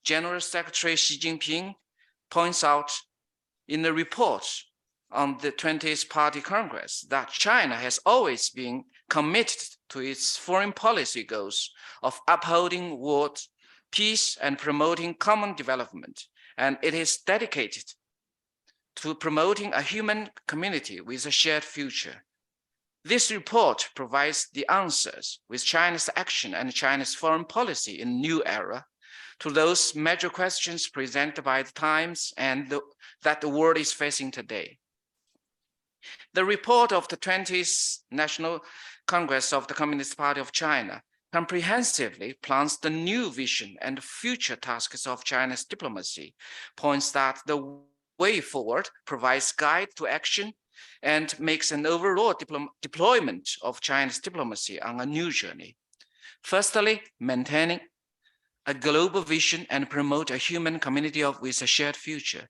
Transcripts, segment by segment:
General Secretary Xi Jinping points out in the report on the 20th Party Congress that China has always been committed to its foreign policy goals of upholding world peace and promoting common development, and it is dedicated to promoting a human community with a shared future. This report provides the answers with China's action and China's foreign policy in a new era to those major questions presented by the times and that the world is facing today. The report of the 20th National Congress of the Communist Party of China comprehensively plans the new vision and future tasks of China's diplomacy, points that the way forward provides guide to action and makes an overall deployment of China's diplomacy on a new journey. Firstly, maintaining a global vision and promote a human community with a shared future.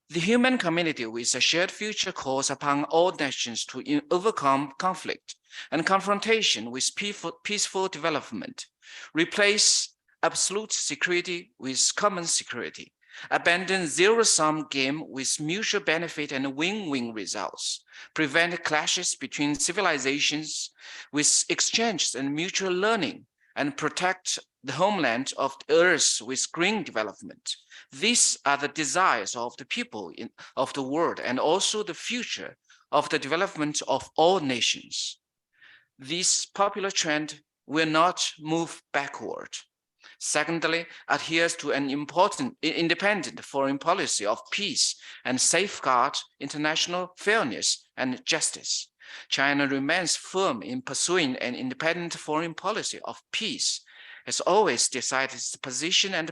The human community with a shared future calls upon all nations to overcome conflict and confrontation with peaceful development, replace absolute security with common security, abandon zero-sum game with mutual benefit and win-win results, prevent clashes between civilizations with exchanges and mutual learning, and protect the homeland of the earth with green development. These are the desires of the people of the world and also the future of the development of all nations. This popular trend will not move backward. Secondly, adheres to an important independent foreign policy of peace and safeguard international fairness and justice. China remains firm in pursuing an independent foreign policy of peace, has always decided its position and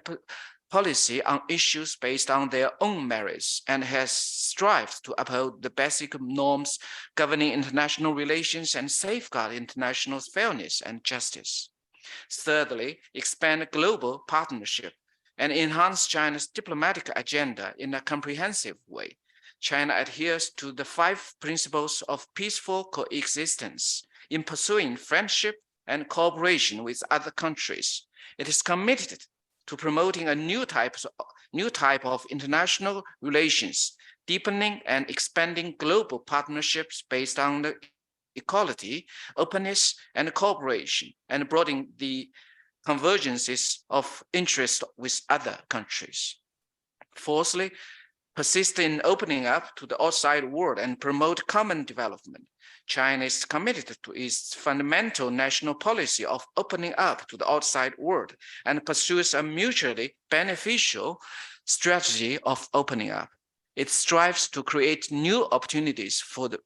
policy on issues based on their own merits, and has strived to uphold the basic norms governing international relations and safeguard international fairness and justice. Thirdly, expand global partnership and enhance China's diplomatic agenda in a comprehensive way. China adheres to the 5 principles of peaceful coexistence in pursuing friendship and cooperation with other countries. It is committed to promoting a new type of international relations, deepening and expanding global partnerships based on the equality, openness, and cooperation, and broadening the convergences of interest with other countries. Fourthly, persist in opening up to the outside world and promote common development. China is committed to its fundamental national policy of opening up to the outside world and pursues a mutually beneficial strategy of opening up. It strives to create new opportunities for the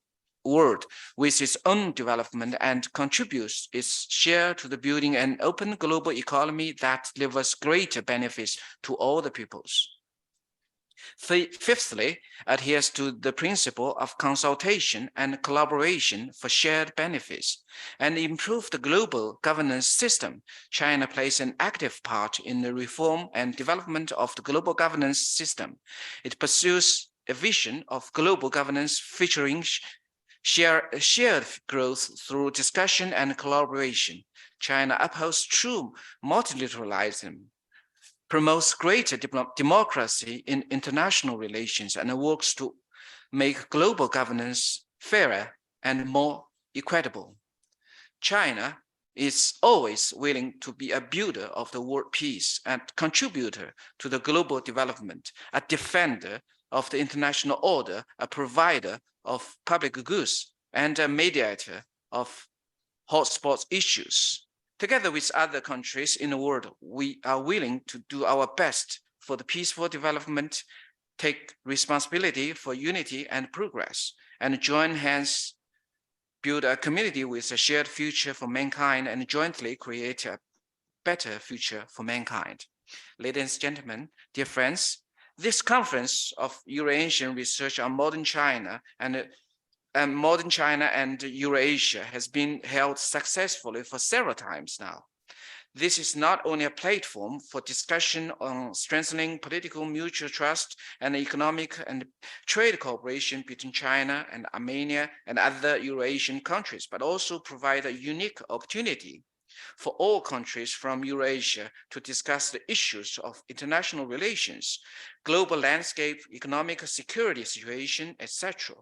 world with its own development and contributes its share to the building an open global economy that delivers greater benefits to all the peoples. Fifthly, adheres to the principle of consultation and collaboration for shared benefits and improve the global governance system. China plays an active part in the reform and development of the global governance system. It pursues a vision of global governance featuring shared growth through discussion and collaboration. China upholds true multilateralism, promotes greater democracy in international relations, and works to make global governance fairer and more equitable. China is always willing to be a builder of the world peace and contributor to the global development, a defender of the international order, a provider of public goods, and a mediator of hotspot issues. Together with other countries in the world, we are willing to do our best for the peaceful development, take responsibility for unity and progress, and join hands, build a community with a shared future for mankind, and jointly create a better future for mankind. Ladies and gentlemen, dear friends, this conference of Eurasian research on modern China and Eurasia has been held successfully for several times now. This is not only a platform for discussion on strengthening political mutual trust and economic and trade cooperation between China and Armenia and other Eurasian countries, but also provide a unique opportunity for all countries from Eurasia to discuss the issues of international relations, global landscape, economic security situation, etc.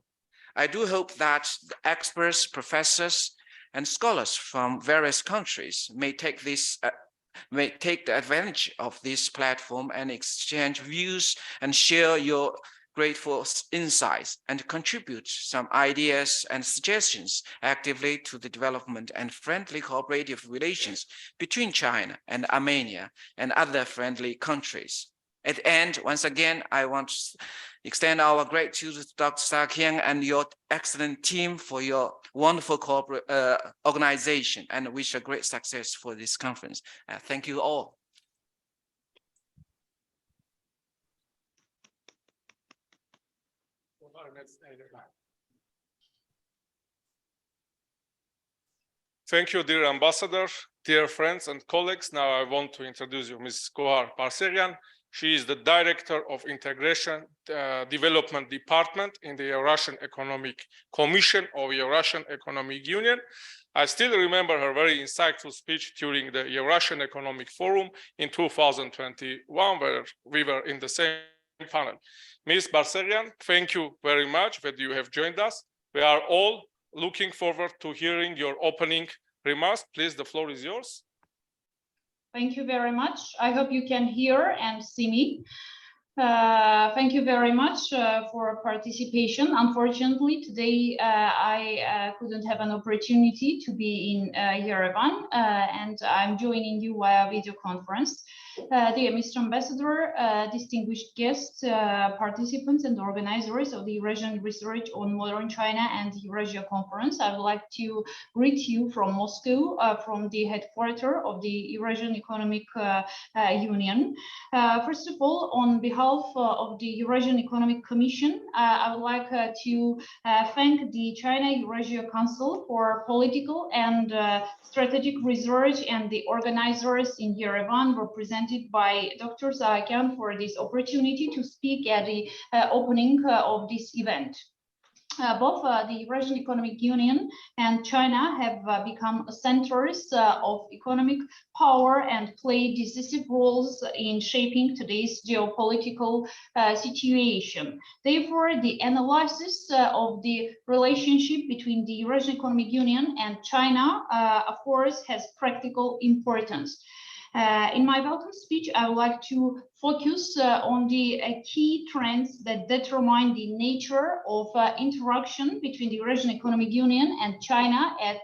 I do hope that the experts, professors, and scholars from various countries may take the advantage of this platform and exchange views and share your grateful insights and contribute some ideas and suggestions actively to the development and friendly cooperative relations between China and Armenia and other friendly countries. At the end, once again, I want to extend our gratitude to Dr. Sahakyan and your excellent team for your wonderful organization, and wish a great success for this conference. Thank you all. Thank you, dear Ambassador, dear friends and colleagues. Now I want to introduce you Ms. Gohar Barseghyan. She is the Director of Integration Development Department in the Eurasian Economic Commission of Eurasian Economic Union. I still remember her very insightful speech during the Eurasian Economic Forum in 2021, where we were in the same panel. Ms. Barseghyan, thank you very much that you have joined us. We are all looking forward to hearing your opening remarks. Please, the floor is yours. Thank you very much. I hope you can hear and see me. Thank you very much for participation. Unfortunately, today I couldn't have an opportunity to be in Yerevan, and I'm joining you via video conference. Dear Mr. Ambassador, distinguished guests, participants and organizers of the Eurasian Research on Modern China and Eurasia Conference, I would like to greet you from Moscow, from the headquarters of the Eurasian Economic Union. First of all, on behalf of the Eurasian Economic Commission, I would like to thank the China-Eurasia Council for political and strategic research and the organizers in Yerevan, represented by Dr. Sahakyan, for this opportunity to speak at the opening of this event. Both the Eurasian Economic Union and China have become centers of economic power and play decisive roles in shaping today's geopolitical situation. Therefore, the analysis of the relationship between the Eurasian Economic Union and China, of course, has practical importance. In my welcome speech, I would like to focus on the key trends that determine the nature of interaction between the Eurasian Economic Union and China at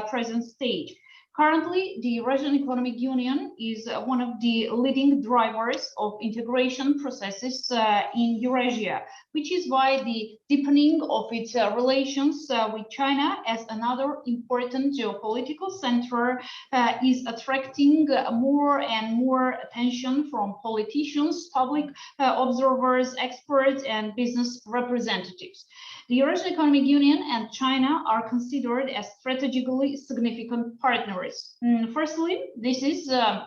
present stage. Currently, the Eurasian Economic Union is one of the leading drivers of integration processes in Eurasia, which is why the deepening of its relations with China as another important geopolitical center is attracting more and more attention from politicians, public observers, experts, and business representatives. The Eurasian Economic Union and China are considered as strategically significant partners. Firstly, this is the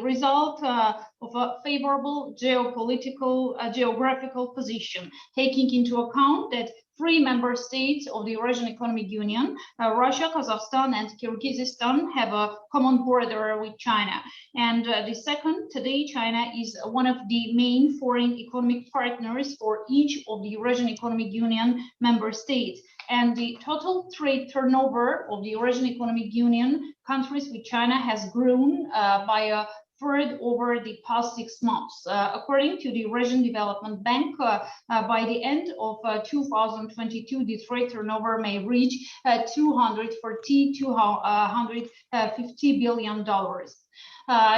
result of a favorable geographical position, taking into account that 3 member states of the Eurasian Economic Union, Russia, Kazakhstan, and Kyrgyzstan, have a common border with China. And the second, today China is one of the main foreign economic partners for each of the Eurasian Economic Union member states. And the total trade turnover of the Eurasian Economic Union countries with China has grown by a third over the past 6 months. According to the Eurasian Development Bank, by the end of 2022, the trade turnover may reach $240 to $150 billion.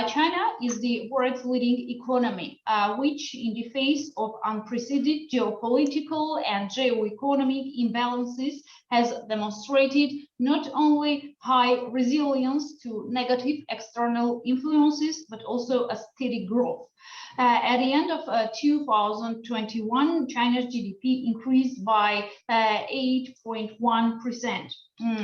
China is the world's leading economy, which in the face of unprecedented geopolitical and geoeconomic imbalances has demonstrated not only high resilience to negative external influences, but also a steady growth. At the end of 2021, China's GDP increased by 8.1%.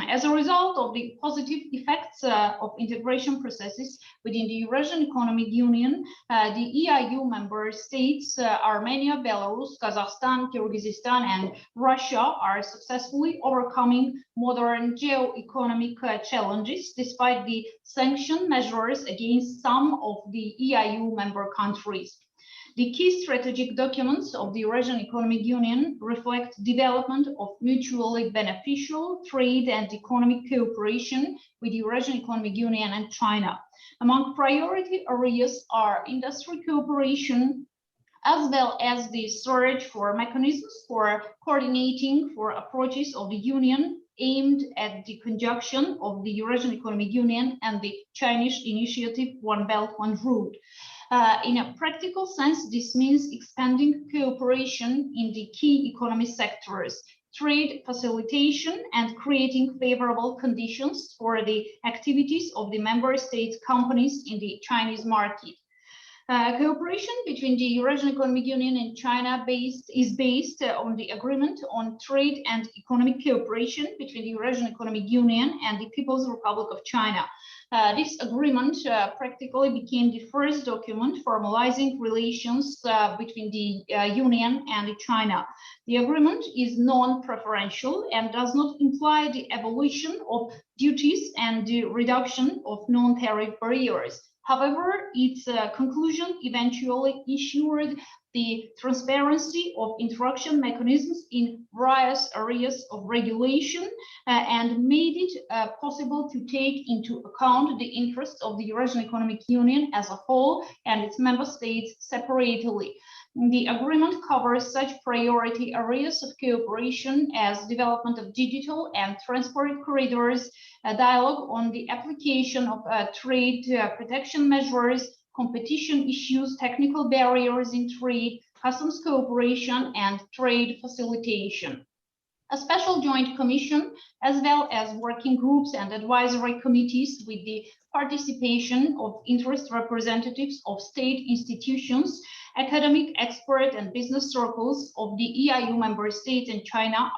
As a result of the positive effects of integration processes within the Eurasian Economic Union, the EIU member states Armenia, Belarus, Kazakhstan, Kyrgyzstan, and Russia are successfully overcoming modern geo-economic challenges despite the sanction measures against some of the EIU member countries. The key strategic documents of the Eurasian Economic Union reflect development of mutually beneficial trade and economic cooperation with the Eurasian Economic Union and China. Among priority areas are industry cooperation, as well as the search for mechanisms for coordinating for approaches of the Union aimed at the conjunction of the Eurasian Economic Union and the Chinese initiative One Belt, One Road. In a practical sense, this means expanding cooperation in the key economic sectors, trade facilitation, and creating favorable conditions for the activities of the member states' companies in the Chinese market. Cooperation between the Eurasian Economic Union and China is based on the agreement on trade and economic cooperation between the Eurasian Economic Union and the People's Republic of China. This agreement practically became the first document formalizing relations between the Union and China. The agreement is non-preferential and does not imply the abolition of duties and the reduction of non-tariff barriers. However, its conclusion eventually ensured the transparency of interaction mechanisms in various areas of regulation and made it possible to take into account the interests of the Eurasian Economic Union as a whole and its member states separately. The agreement covers such priority areas of cooperation as development of digital and transport corridors, a dialogue on the application of trade protection measures, competition issues, technical barriers in trade, customs cooperation, and trade facilitation. A special joint commission, as well as working groups and advisory committees with the participation of interest representatives of state institutions, academic, expert, and business circles of the EIU member states and China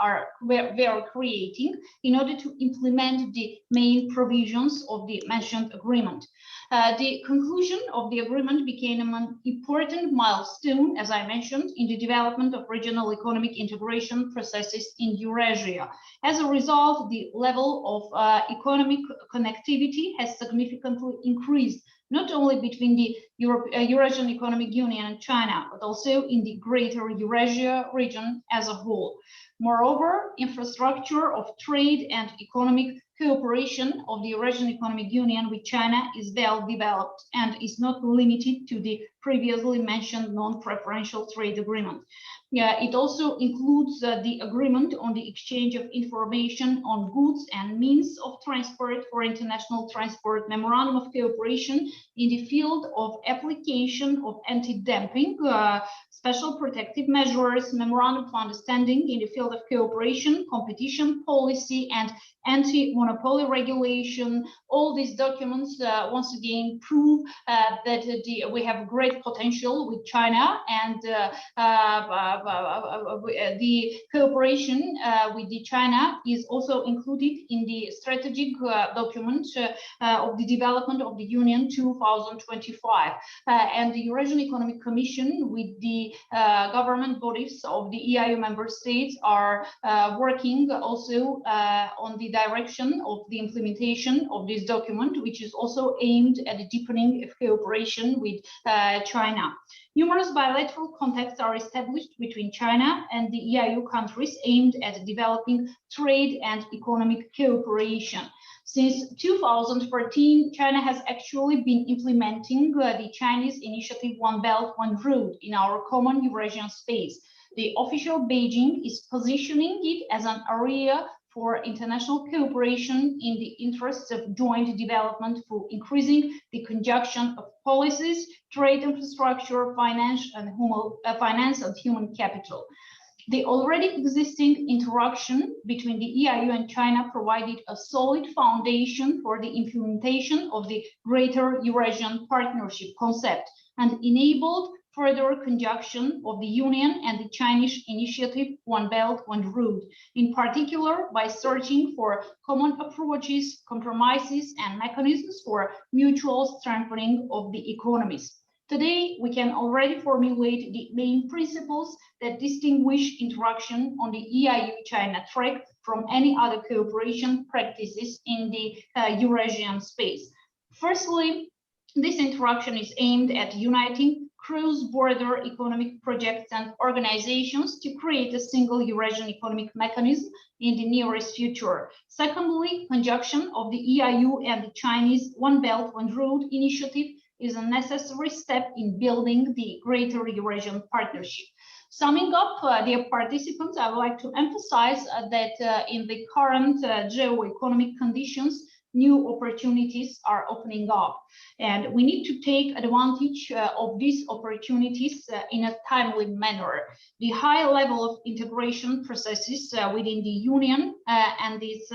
were creating in order to implement the main provisions of the mentioned agreement. The conclusion of the agreement became an important milestone, as I mentioned, in the development of regional economic integration processes in Eurasia. As a result, the level of economic connectivity has significantly increased, not only between the Eurasian Economic Union and China, but also in the greater Eurasia region as a whole. Moreover, infrastructure of trade and economic cooperation of the Eurasian Economic Union with China is well developed and is not limited to the previously mentioned non-preferential trade agreement. It also includes the agreement on the exchange of information on goods and means of transport for international transport, memorandum of cooperation in the field of application of anti-dumping, special protective measures, memorandum of understanding in the field of cooperation, competition policy, and anti-monopoly regulation. All these documents once again prove that we have great potential with China, and the cooperation with the China is also included in the strategic document of the development of the Union 2025. And the Eurasian Economic Commission with the government bodies of the EIU member states are working also on the direction of the implementation of this document, which is also aimed at the deepening of cooperation with China. Numerous bilateral contacts are established between China and the EIU countries aimed at developing trade and economic cooperation. Since 2014, China has actually been implementing the Chinese initiative One Belt, One Road in our common Eurasian space. The official Beijing is positioning it as an area for international cooperation in the interests of joint development for increasing the conjunction of policies, trade infrastructure, finance and human capital. The already existing interaction between the EIU and China provided a solid foundation for the implementation of the Greater Eurasian Partnership concept and enabled further conjunction of the Union and the Chinese initiative One Belt, One Road, in particular by searching for common approaches, compromises, and mechanisms for mutual strengthening of the economies. Today, we can already formulate the main principles that distinguish interaction on the EU-China track from any other cooperation practices in the Eurasian space. Firstly, this interaction is aimed at uniting cross-border economic projects and organizations to create a single Eurasian economic mechanism in the nearest future. Secondly, conjunction of the EU and the Chinese One Belt, One Road initiative is a necessary step in building the greater Eurasian partnership. Summing up, dear participants, I would like to emphasize that in the current geo-economic conditions, new opportunities are opening up, and we need to take advantage of these opportunities in a timely manner. The high level of integration processes within the Union and its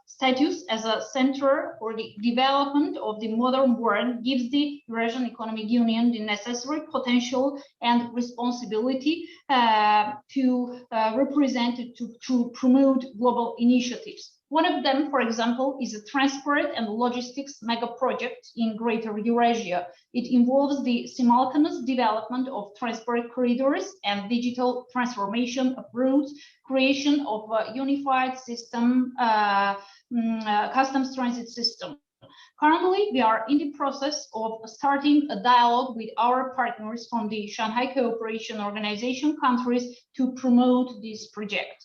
status as a center for the development of the modern world gives the Eurasian Economic Union the necessary potential and responsibility to represent, to promote global initiatives. One of them, for example, is a transport and logistics mega project in Greater Eurasia. It involves the simultaneous development of transport corridors and digital transformation of routes, creation of a unified system, customs transit system. Currently, we are in the process of starting a dialogue with our partners from the Shanghai Cooperation Organization countries to promote this project.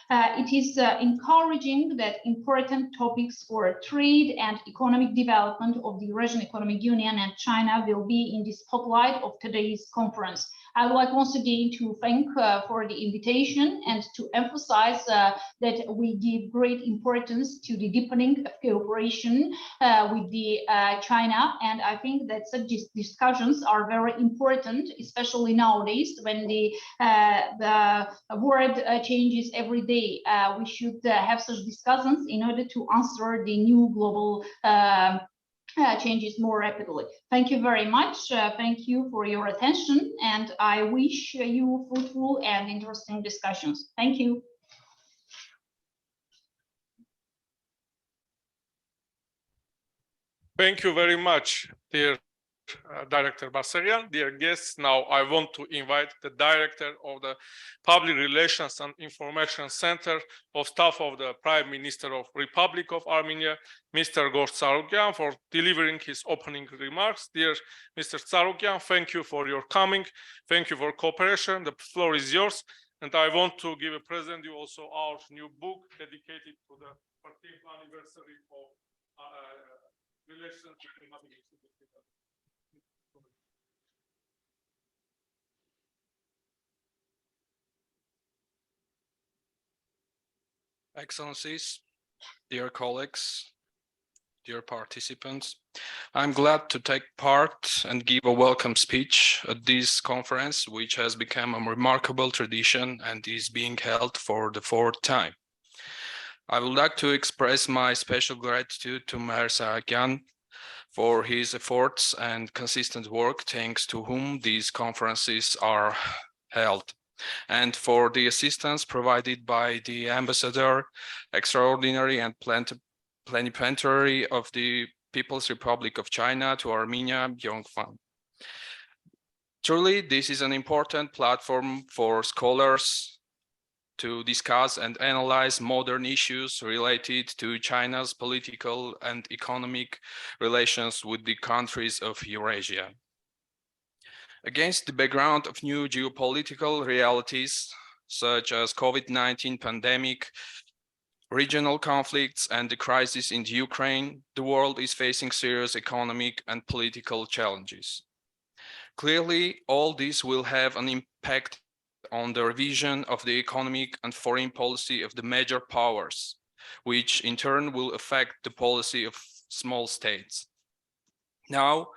It is encouraging that important topics for trade and economic development of the Eurasian Economic Union and China will be in the spotlight of today's conference. I would like once again to thank for the invitation and to emphasize that we give great importance to the deepening of cooperation with the China, and I think that such discussions are very important, especially nowadays when the world changes every day. We should have such discussions in order to answer the new global changes more rapidly. Thank you very much. Thank you for your attention, and I wish you fruitful and interesting discussions. Thank you. Thank you very much, dear Director Barseghyan. Dear guests, now I want to invite the Director of the Public Relations and Information Center of Staff of the Prime Minister of Republic of Armenia, Mr. Tsarukyan, for delivering his opening remarks. Dear Mr. Tsarukyan, thank you for your coming. Thank you for cooperation. The floor is yours. And I want to give a present you also our new book dedicated to the 14th anniversary of relations between Armenia. Excellencies, dear colleagues, dear participants, I'm glad to take part and give a welcome speech at this conference, which has become a remarkable tradition and is being held for the 4th time. I would like to express my special gratitude to Mher Sahakyan for his efforts and consistent work, thanks to whom these conferences are held, and for the assistance provided by the Ambassador, Extraordinary and Plenipotentiary of the People's Republic of China to Armenia, Yong. Truly, this is an important platform for scholars to discuss and analyze modern issues related to China's political and economic relations with the countries of Eurasia. Against the background of new geopolitical realities, such as COVID-19 pandemic, regional conflicts, and the crisis in Ukraine, the world is facing serious economic and political challenges. Clearly, all this will have an impact on the revision of the economic and foreign policy of the major powers, which in turn will affect the policy of small states. Now,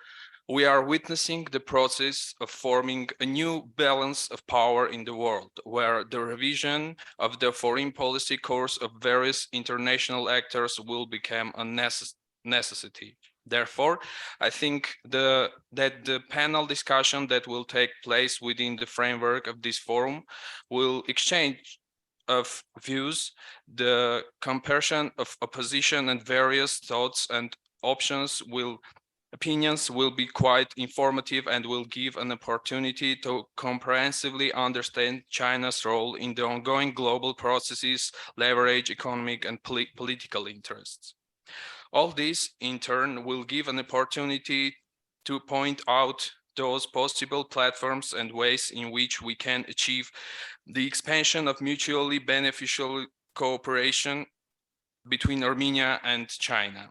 we are witnessing the process of forming a new balance of power in the world, where the revision of the foreign policy course of various international actors will become a necessity. Therefore, I think that the panel discussion that will take place within the framework of this forum will exchange of views, the comparison of opposition and various thoughts and opinions will be quite informative and will give an opportunity to comprehensively understand China's role in the ongoing global processes, leverage economic and political interests. All this, in turn, will give an opportunity to point out those possible platforms and ways in which we can achieve the expansion of mutually beneficial cooperation between Armenia and China.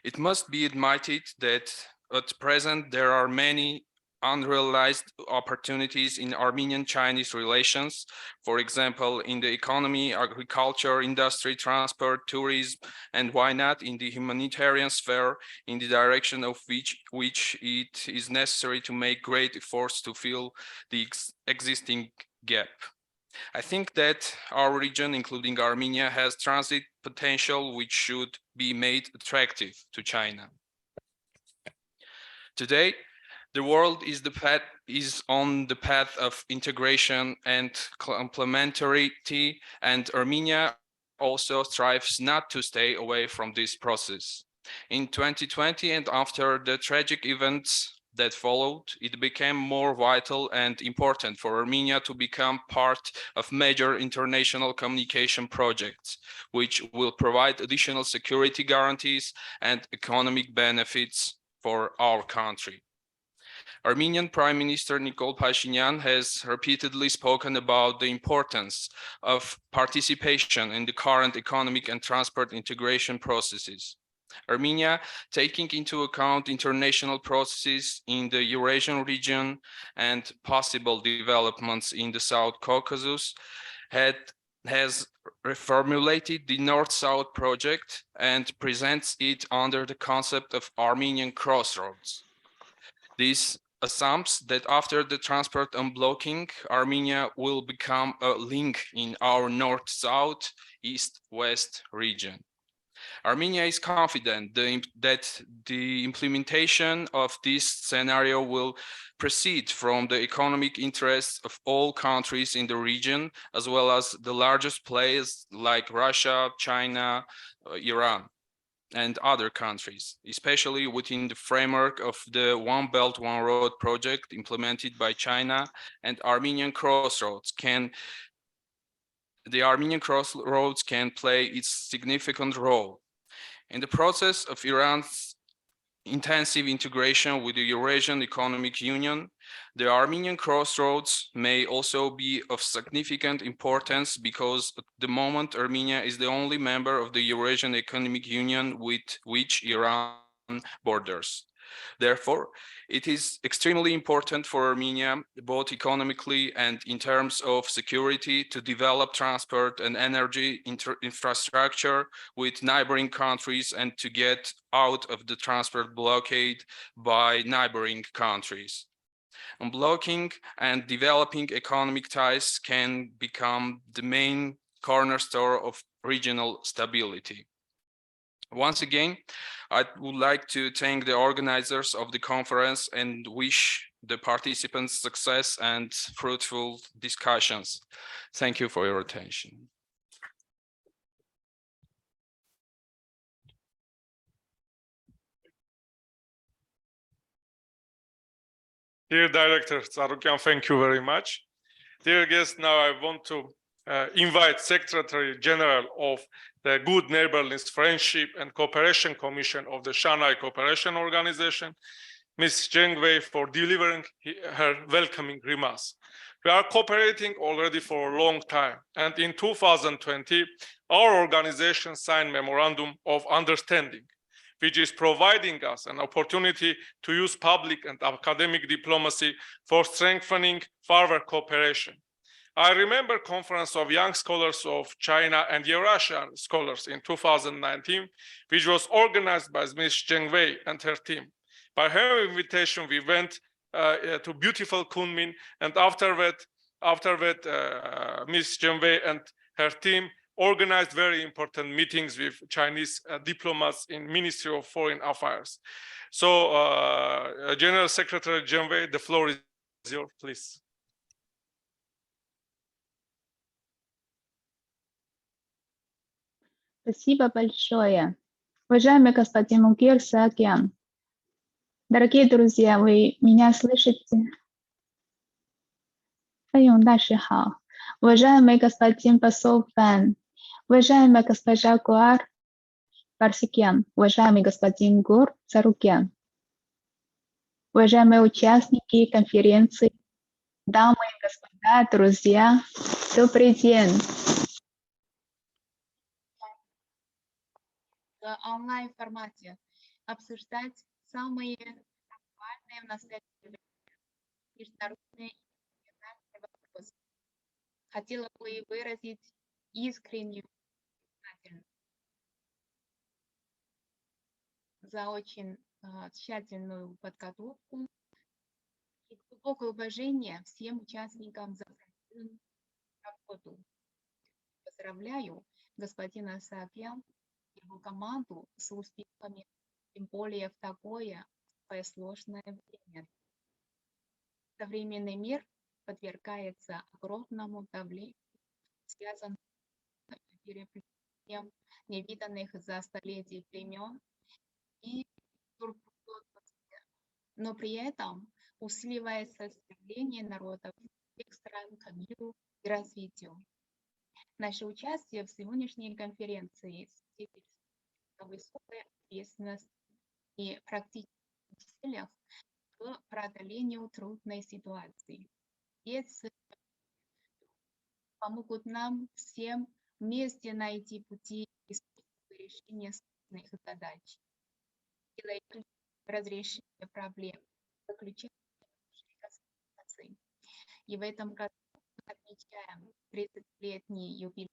It must be admitted that at present there are many unrealized opportunities in Armenian-Chinese relations, for example, in the economy, agriculture, industry, transport, tourism, and why not in the humanitarian sphere, in the direction of which it is necessary to make great efforts to fill the existing gap. I think that our region, including Armenia, has transit potential which should be made attractive to China. Today, the world is on the path of integration and complementarity, and Armenia also strives not to stay away from this process. In 2020 and after the tragic events that followed, it became more vital and important for Armenia to become part of major international communication projects, which will provide additional security guarantees and economic benefits for our country. Armenian Prime Minister Nikol Pashinyan has repeatedly spoken about the importance of participation in the current economic and transport integration processes. Armenia, taking into account international processes in the Eurasian region and possible developments in the South Caucasus, has reformulated the North-South project and presents it under the concept of Armenian crossroads. This assumes that after the transport unblocking, Armenia will become a link in our north-south, east-west region. Armenia is confident that the implementation of this scenario will proceed from the economic interests of all countries in the region, as well as the largest players like Russia, China, Iran, and other countries, especially within the framework of the One Belt, One Road project implemented by China, and Armenian crossroads can play its significant role. In the process of Iran's intensive integration with the Eurasian Economic Union, the Armenian crossroads may also be of significant importance because at the moment Armenia is the only member of the Eurasian Economic Union with which Iran borders. Therefore, it is extremely important for Armenia, both economically and in terms of security, to develop transport and energy infrastructure with neighboring countries and to get out of the transport blockade by neighboring countries. Unblocking and developing economic ties can become the main cornerstone of regional stability. Once again, I would like to thank the organizers of the conference and wish the participants success and fruitful discussions. Thank you for your attention. Dear Director Tsarukyan, thank you very much. Dear guests, now I want to invite Secretary General of the Good-Neighborliness Friendship and Cooperation Commission of the Shanghai Cooperation Organization, Ms. Zheng for delivering her welcoming remarks. We are cooperating already for a long time, and in 2020, our organization signed Memorandum of Understanding, which is providing us an opportunity to use public and academic diplomacy for strengthening further cooperation. I remember conference of young scholars of China and Eurasian scholars in 2019, which was organized by Ms. Zheng and her team. By her invitation, we went to beautiful Kunming, and after that, Ms. Zheng and her team organized very important meetings with Chinese diplomats in Ministry of Foreign Affairs. So, General Secretary Zheng, the floor is yours, please. Спасибо большое. Уважаемый господин Мher, Sahakyan, дорогие друзья, вы меня слышите? 费用大使好，уважаемый господин посол Фэн, уважаемая госпожа Gohar, Barseghyan, уважаемый господин Гор, Tsarukyan, уважаемые участники конференции, дамы и господа, друзья, добрый день. В онлайн-формате обсуждать самые актуальные в настоящее время международные и национальные вопросы. Хотела бы выразить искреннюю признательность за очень тщательную подготовку и глубокое уважение всем участникам за проведенную работу. Поздравляю господина Sahakyan и его команду с успехами, тем более в такое сложное время. Современный мир подвергается огромному давлению, связанному с переплетением невиданных за столетия племен и турбулентности, но при этом усиливается стремление народов всех стран к миру и развитию. Наше участие в сегодняшней конференции свидетельствует о высокой ответственности и практических целях к преодолению трудной ситуации. Если помогут нам всем вместе найти пути решения сложных задач. Разрешение проблем заключается в коммуникации. И в этом году мы отмечаем 30-летний юбилей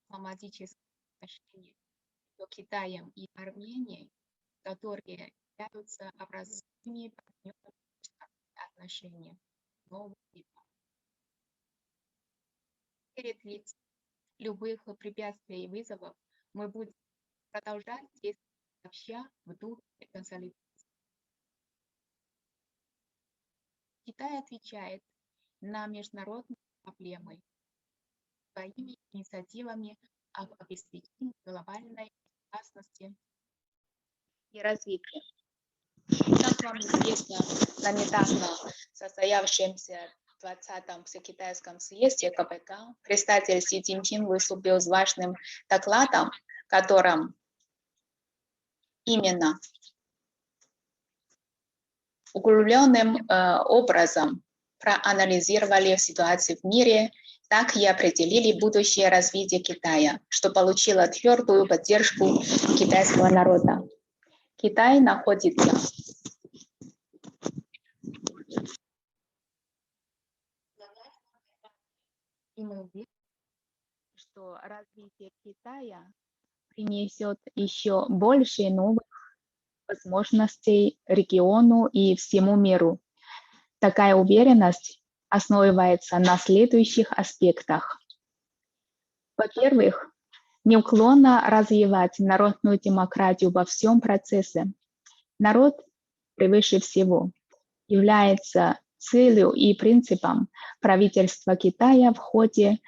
дипломатических отношений между Китаем и Арменией, которые являются образцами партнерских отношений нового типа. Перед лицом любых препятствий и вызовов мы будем продолжать действовать сообща в духе консолидации. Китай отвечает на международные проблемы своими инициативами об обеспечении глобальной безопасности и развития. Как вам известно, на недавно состоявшемся 20-м Всекитайском съезде КПК председатель Си Цзиньпин выступил с важным докладом, в котором именно углубленным образом проанализировали ситуацию в мире, так и определили будущее развитие Китая, что получило твердую поддержку китайского народа. Китай находится и мы уверены, что развитие Китая принесет еще больше новых возможностей региону и всему миру. Такая уверенность основывается на следующих аспектах. Во-первых, неуклонно развивать народную демократию во всем процессе. Народ превыше всего является целью и принципом правительства Китая в ходе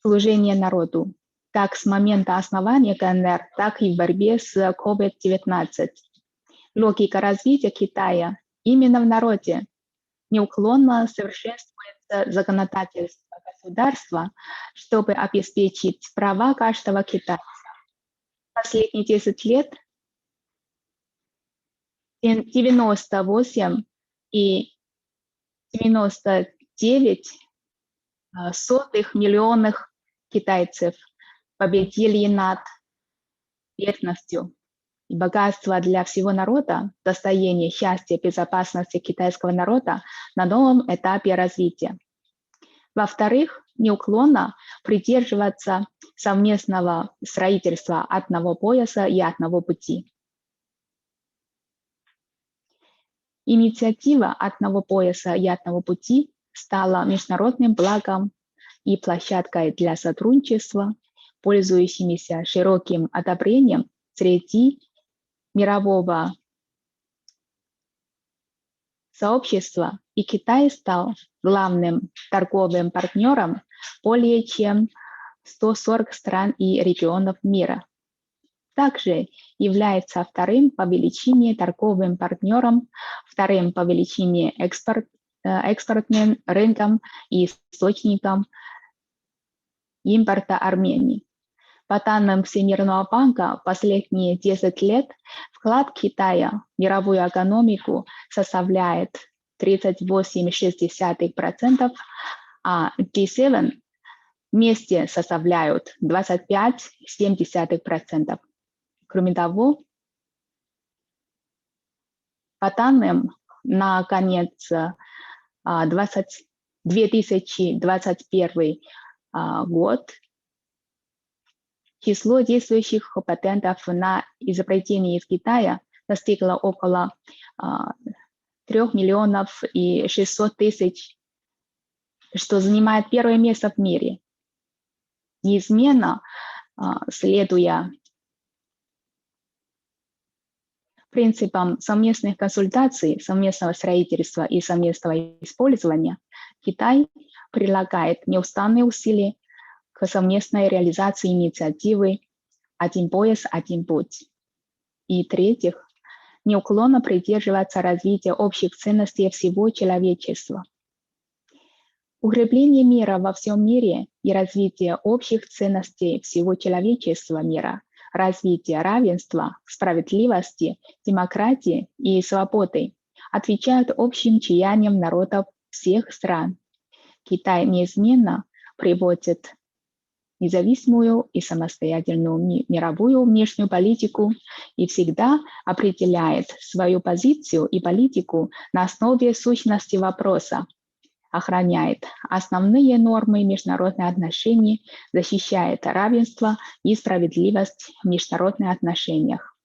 служения народу, как с момента основания КНР, так и в борьбе с COVID-19. Логика развития Китая именно в народе. Неуклонно совершенствуется законодательство государства, чтобы обеспечить права каждого китайца. Последние 10 лет 98,99 миллионов китайцев победили над бедностью. И богатство для всего народа, состояние счастья, безопасности китайского народа на новом этапе развития. Во-вторых, неуклонно придерживаться совместного строительства одного пояса и одного пути. Инициатива одного пояса и одного пути стала международным благом и площадкой для сотрудничества, пользующимися широким одобрением среди мирового сообщества, и Китай стал главным торговым партнером более чем 140 стран и регионов мира. Также является вторым по величине торговым партнером, вторым по величине экспортным рынком и источником импорта Армении. По данным Всемирного банка, последние 10 лет вклад Китая в мировую экономику составляет 38,6%, а G7 вместе составляют 25,7%. Кроме того, по данным на конец 2021 год, число действующих патентов на изобретение из Китая достигло около 3 миллионов и 600 тысяч, что занимает первое место в мире. Неизменно следуя принципам совместных консультаций, совместного строительства и совместного использования, Китай прилагает неустанные усилия к совместной реализации инициативы «Один пояс, один путь». И третьих, неуклонно придерживаться развития общих ценностей всего человечества. Укрепление мира во всем мире и развитие общих ценностей всего человечества мира, развитие равенства, справедливости, демократии и свободы отвечают общим чаяниям народов всех стран. Китай неизменно приводит независимую и самостоятельную мировую внешнюю политику и всегда определяет свою позицию и политику на основе сущности вопроса, охраняет основные нормы международных отношений, защищает равенство и справедливость в международных отношениях.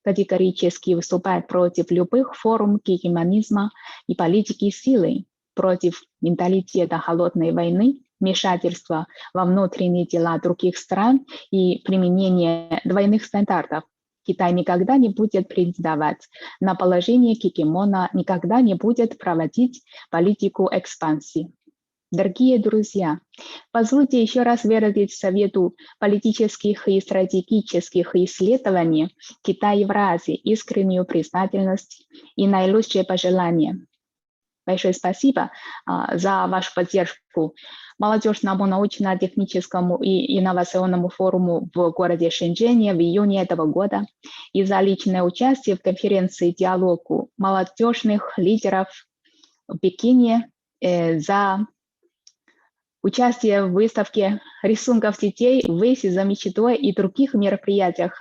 Категорически выступает против любых форм гегемонизма и политики силы, против менталитета холодной войны, вмешательства во внутренние дела других стран и применения двойных стандартов. Китай никогда не будет претендовать на положение гегемона, никогда не будет проводить политику экспансии. Дорогие друзья, позвольте еще раз выразить Совету политических и стратегических исследований Китай-Евразии искреннюю признательность и наилучшие пожелания. Большое спасибо за вашу поддержку молодежному научно-техническому и инновационному форуму в городе Шэньчжэне в июне этого года и за личное участие в конференции «Диалогу молодежных лидеров» в Пекине, за участие в выставке рисунков детей «Высь за мечтой» и других мероприятиях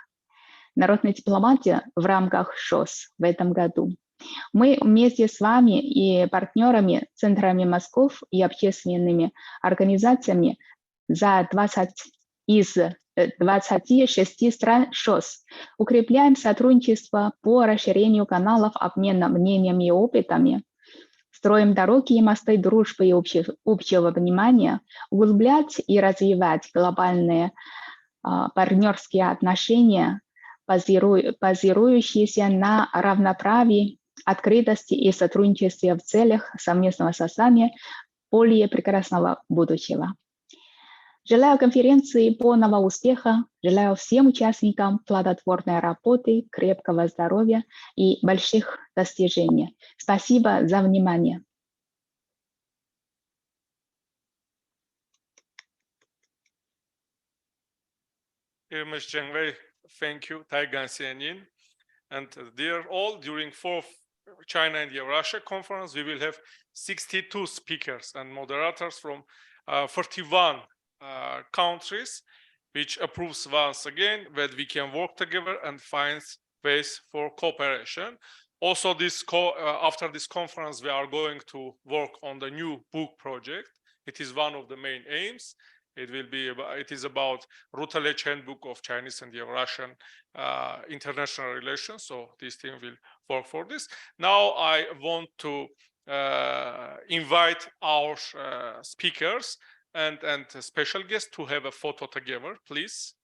народной дипломатии в рамках ШОС в этом году. Мы вместе с вами и партнерами, центрами мозгов и общественными организациями из 26 стран ШОС укрепляем сотрудничество по расширению каналов обмена мнениями и опытами, строим дороги и мосты дружбы и общего понимания, углублять и развивать глобальные партнерские отношения, базирующиеся на равноправии, открытости и сотрудничестве в целях совместного создания более прекрасного будущего. Желаю конференции полного успеха, желаю всем участникам плодотворной работы, крепкого здоровья и больших достижений. Спасибо за внимание. Ms. Zheng, thank you, Taigan Xianyin. And dear all, during 4th China and Eurasia conference, we will have 62 speakers and moderators from 41 countries, which proves once again that we can work together and find ways for cooperation. Also, after this conference, we are going to work on the new book project. It is one of the main aims. It is about Routledge Handbook of Chinese and Eurasian international relations. So this team will work for this. Now I want to invite our speakers and a special guest to have a photo together, please.